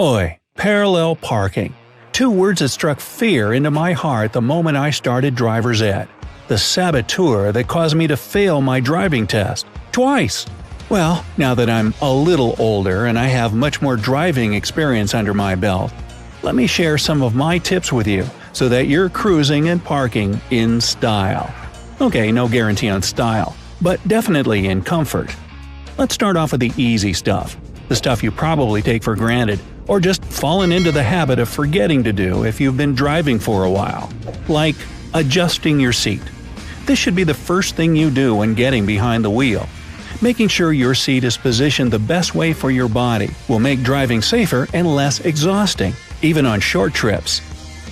Oi, parallel parking. Two words that struck fear into my heart the moment I started driver's ed. The saboteur that caused me to fail my driving test. Twice! Well, now that I'm a little older and I have much more driving experience under my belt, let me share some of my tips with you so that you're cruising and parking in style. Okay, no guarantee on style, but definitely in comfort. Let's start off with the easy stuff. The stuff you probably take for granted, or just fallen into the habit of forgetting to do if you've been driving for a while. Like adjusting your seat. This should be the first thing you do when getting behind the wheel. Making sure your seat is positioned the best way for your body will make driving safer and less exhausting, even on short trips.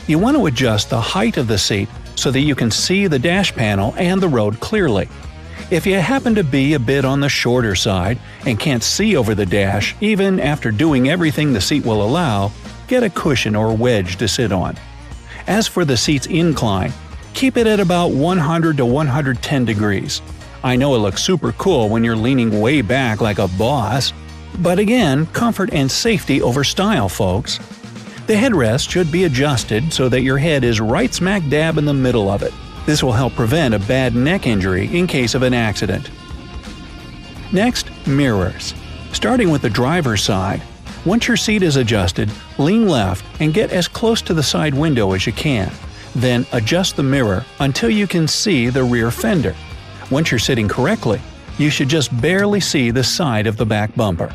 You want to adjust the height of the seat so that you can see the dash panel and the road clearly. If you happen to be a bit on the shorter side and can't see over the dash even after doing everything the seat will allow, get a cushion or wedge to sit on. As for the seat's incline, keep it at about 100 to 110 degrees. I know it looks super cool when you're leaning way back like a boss, but again, comfort and safety over style, folks. The headrest should be adjusted so that your head is right smack dab in the middle of it. This will help prevent a bad neck injury in case of an accident. Next, mirrors. Starting with the driver's side, once your seat is adjusted, lean left and get as close to the side window as you can. Then adjust the mirror until you can see the rear fender. Once you're sitting correctly, you should just barely see the side of the back bumper.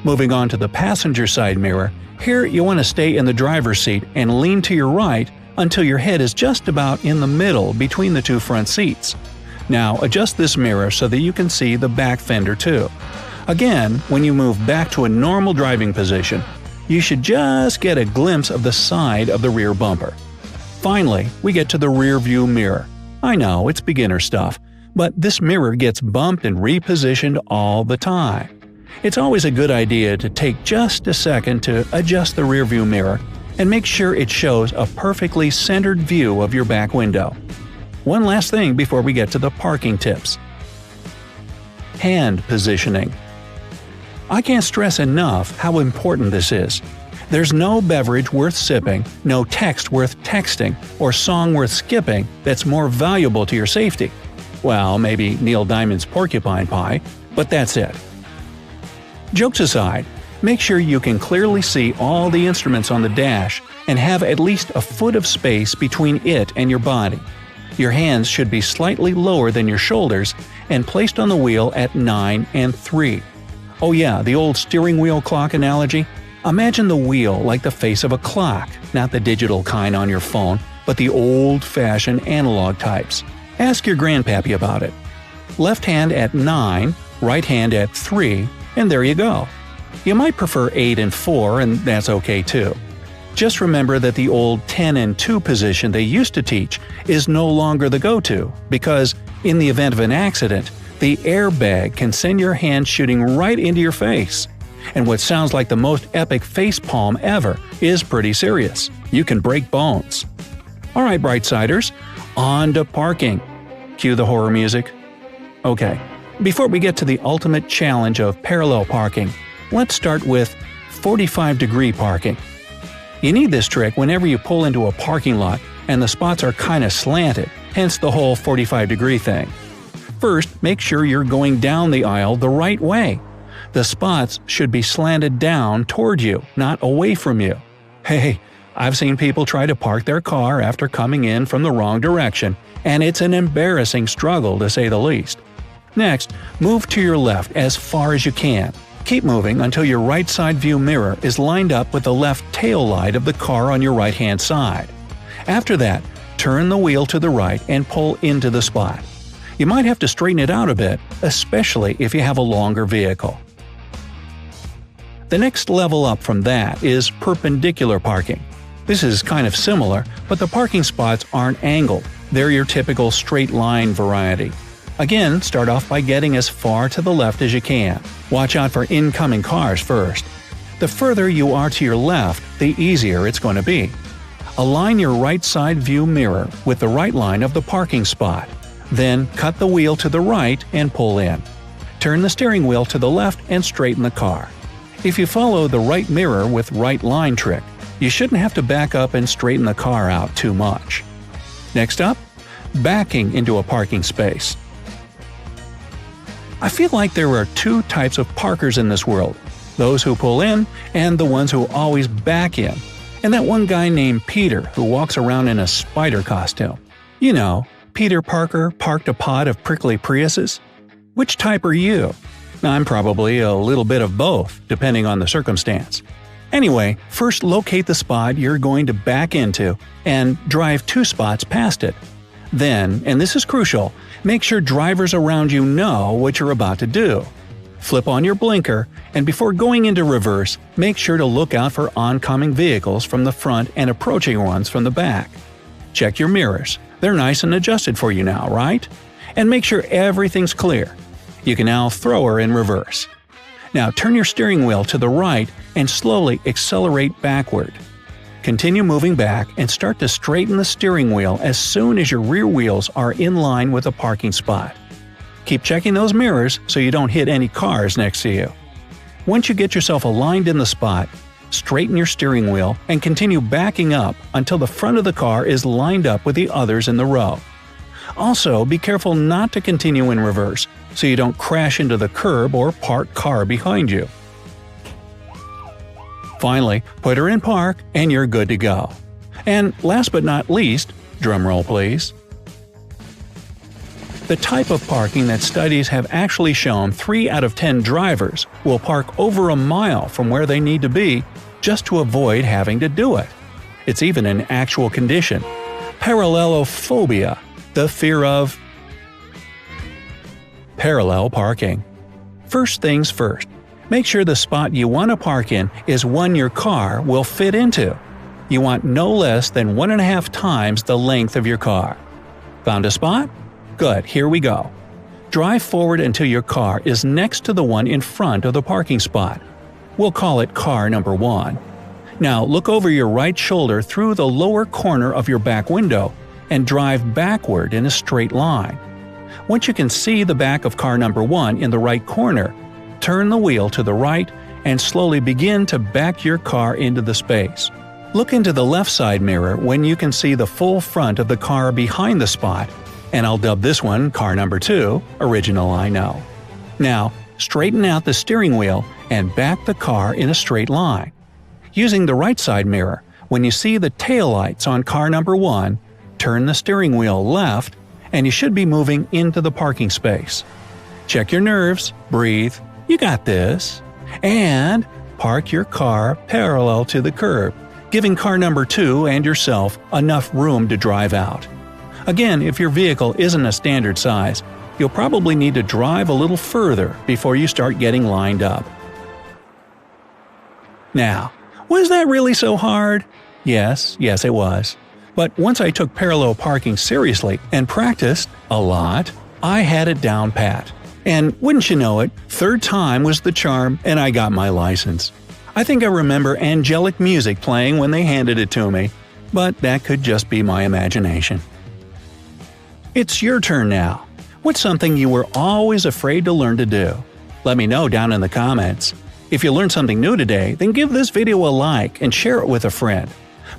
Moving on to the passenger side mirror, here you want to stay in the driver's seat and lean to your right until your head is just about in the middle between the two front seats. Now adjust this mirror so that you can see the back fender too. Again, when you move back to a normal driving position, you should just get a glimpse of the side of the rear bumper. Finally, we get to the rear view mirror. I know, it's beginner stuff, but this mirror gets bumped and repositioned all the time. It's always a good idea to take just a second to adjust the rear view mirror and make sure it shows a perfectly centered view of your back window. One last thing before we get to the parking tips. Hand positioning. I can't stress enough how important this is. There's no beverage worth sipping, no text worth texting, or song worth skipping that's more valuable to your safety. Well, maybe Neil Diamond's Porcupine Pie, but that's it. Jokes aside, make sure you can clearly see all the instruments on the dash and have at least a foot of space between it and your body. Your hands should be slightly lower than your shoulders and placed on the wheel at 9 and 3. Oh yeah, the old steering wheel clock analogy? Imagine the wheel like the face of a clock, not the digital kind on your phone, but the old-fashioned analog types. Ask your grandpappy about it. Left hand at 9, right hand at 3, and there you go. You might prefer 8 and 4, and that's okay too. Just remember that the old 10 and 2 position they used to teach is no longer the go-to, because in the event of an accident, the airbag can send your hand shooting right into your face. And what sounds like the most epic facepalm ever is pretty serious. You can break bones. Alright, Brightsiders, on to parking. Cue the horror music. Okay, before we get to the ultimate challenge of parallel parking, let's start with 45-degree parking. You need this trick whenever you pull into a parking lot and the spots are kinda slanted, hence the whole 45-degree thing. First, make sure you're going down the aisle the right way. The spots should be slanted down toward you, not away from you. Hey, I've seen people try to park their car after coming in from the wrong direction, and it's an embarrassing struggle to say the least. Next, move to your left as far as you can. Keep moving until your right side view mirror is lined up with the left tail light of the car on your right-hand side. After that, turn the wheel to the right and pull into the spot. You might have to straighten it out a bit, especially if you have a longer vehicle. The next level up from that is perpendicular parking. This is kind of similar, but the parking spots aren't angled. They're your typical straight line variety. Again, start off by getting as far to the left as you can. Watch out for incoming cars first. The further you are to your left, the easier it's going to be. Align your right side view mirror with the right line of the parking spot. Then cut the wheel to the right and pull in. Turn the steering wheel to the left and straighten the car. If you follow the right mirror with right line trick, you shouldn't have to back up and straighten the car out too much. Next up, backing into a parking space. I feel like there are two types of parkers in this world: those who pull in and the ones who always back in. And that one guy named Peter who walks around in a spider costume. You know, Peter Parker parked a pod of prickly Priuses. Which type are you? I'm probably a little bit of both, depending on the circumstance. Anyway, first locate the spot you're going to back into and drive 2 spots past it. Then, and this is crucial, make sure drivers around you know what you're about to do. Flip on your blinker, and before going into reverse, make sure to look out for oncoming vehicles from the front and approaching ones from the back. Check your mirrors. They're nice and adjusted for you now, right? And make sure everything's clear. You can now throw her in reverse. Now turn your steering wheel to the right and slowly accelerate backward. Continue moving back and start to straighten the steering wheel as soon as your rear wheels are in line with the parking spot. Keep checking those mirrors so you don't hit any cars next to you. Once you get yourself aligned in the spot, straighten your steering wheel and continue backing up until the front of the car is lined up with the others in the row. Also, be careful not to continue in reverse so you don't crash into the curb or parked car behind you. Finally, put her in park and you're good to go. And last but not least, drumroll please. The type of parking that studies have actually shown 3 out of 10 drivers will park over a mile from where they need to be just to avoid having to do it. It's even an actual condition. Parallelophobia, the fear of parallel parking. First things first, make sure the spot you want to park in is one your car will fit into. You want no less than 1.5 times the length of your car. Found a spot? Good, here we go. Drive forward until your car is next to the one in front of the parking spot. We'll call it car number 1. Now look over your right shoulder through the lower corner of your back window and drive backward in a straight line. Once you can see the back of car number 1 in the right corner, turn the wheel to the right and slowly begin to back your car into the space. Look into the left side mirror when you can see the full front of the car behind the spot, and I'll dub this one car number 2, original I know. Now, straighten out the steering wheel and back the car in a straight line. Using the right side mirror, when you see the taillights on car number 1, turn the steering wheel left and you should be moving into the parking space. Check your nerves, breathe, you got this, and park your car parallel to the curb, giving car number 2 and yourself enough room to drive out. Again, if your vehicle isn't a standard size, you'll probably need to drive a little further before you start getting lined up. Now, was that really so hard? Yes, it was. But once I took parallel parking seriously and practiced a lot, I had it down pat. And wouldn't you know it, 3rd time was the charm and I got my license. I think I remember angelic music playing when they handed it to me, but that could just be my imagination. It's your turn now. What's something you were always afraid to learn to do? Let me know down in the comments. If you learned something new today, then give this video a like and share it with a friend.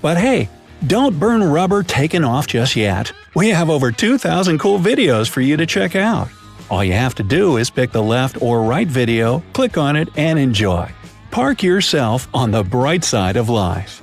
But hey, don't burn rubber taking off just yet. We have over 2,000 cool videos for you to check out. All you have to do is pick the left or right video, click on it, and enjoy. Park yourself on the bright side of life.